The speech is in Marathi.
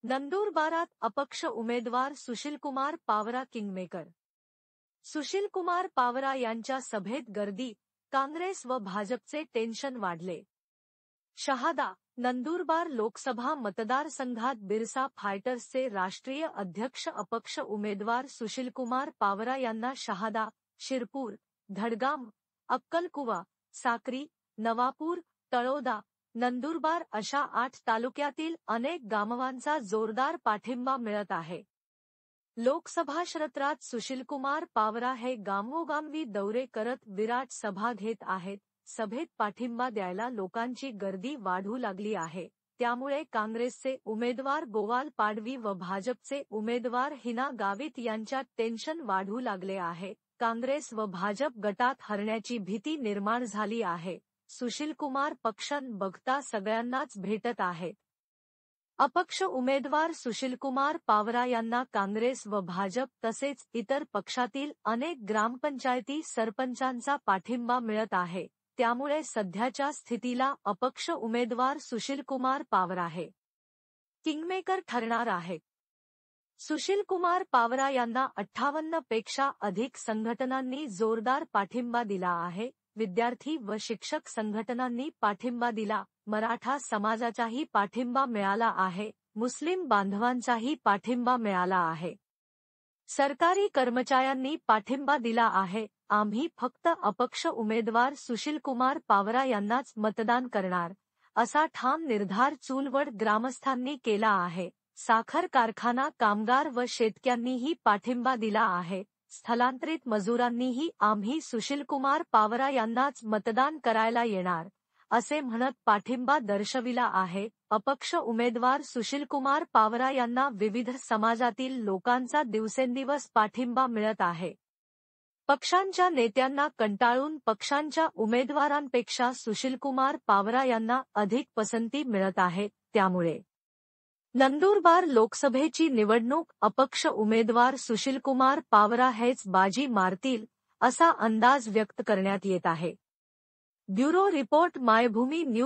नंदुरबारात अपक्ष उमेदवार सुशीलकुमार पावरा किंगमेकर. सुशीलकुमार पावरा यांच्या सभेत गर्दी, काँग्रेस व भाजपचे टेन्शन वाढले. शहादा. नंदुरबार लोकसभा मतदारसंघात बिरसा फायटर्सचे राष्ट्रीय अध्यक्ष अपक्ष उमेदवार सुशीलकुमार पावरा यांना शहादा, शिरपूर, धडगाम, अक्कलकुवा, साक्री, नवापूर, तळोदा, नंदुरबार अशा 8 तालुक्यातील अनेक गामवांचा जोरदार पाठिंबा मिळत आहे. लोकसभा क्षेत्रात सुशीलकुमार पावरा हे गावोगावी दौरे करत विराट सभा घेत आहेत. सभेत पाठिंबा द्यायला लोकांची गर्दी वाढू लागली आहे. त्यामुळे काँग्रेसचे उमेदवार गोवाल पाडवी व भाजपचे उमेदवार हिना गावित यांच्यात टेन्शन वाढू लागले आहे. काँग्रेस व भाजप गटात हरण्याची भीती निर्माण झाली आहे. सुशीलकुमार पक्षान बघता सगळ्यांनाच भेटत आहेत. अपक्ष उमेदवार सुशीलकुमार पावरा यांना काँग्रेस व भाजप तसेच इतर पक्षातील अनेक ग्रामपंचायती सरपंचांचा पाठिंबा मिळत आहे. त्यामुळे सध्याच्या स्थितीला अपक्ष उमेदवार सुशीलकुमार पावरा हे किंगमेकर ठरणार आहे. सुशीलकुमार पावरा यांना 58 पेक्षा अधिक संघटनांनी जोरदार पाठिंबा दिला आहे. विद्यार्थी व शिक्षक संघटनांनी पाठिंबा दिला. मराठा समाजाचाही पाठिंबा मिळाला आहे. मुस्लिम बांधवांचाही पाठिंबा मिळाला आहे. सरकारी कर्मचाऱ्यांनी पाठिंबा दिला आहे. आम्ही फक्त अपक्ष उमेदवार सुशीलकुमार पावरा यांनाच मतदान करणार, असा ठाम निर्धार चुलवड ग्रामस्थांनी केला आहे. साखर कारखाना कामगार व शेतकऱ्यांनीही पाठिंबा दिला आहे. स्थलांतरित मजुरांनीही आम्ही सुशीलकुमार पावरा यांनाच मतदान करायला येणार, असे म्हणत पाठिंबा दर्शविला आहे. अपक्ष उमेदवार सुशीलकुमार पावरा यांना विविध समाजातील लोकांचा दिवसेंदिवस पाठिंबा मिळत आहे. पक्षांच्या नेत्यांना कंटाळून पक्षांच्या उमेदवारांपेक्षा सुशीलकुमार पावरा यांना अधिक पसंती मिळत आहे. त्यामुळे नंदुरबार लोकसभेची निवडणूक अपक्ष उमेदवार सुशीलकुमार पावरा हेच बाजी मारतील, असा अंदाज व्यक्त करण्यात येत आहे. Bureau report Maybhumi news.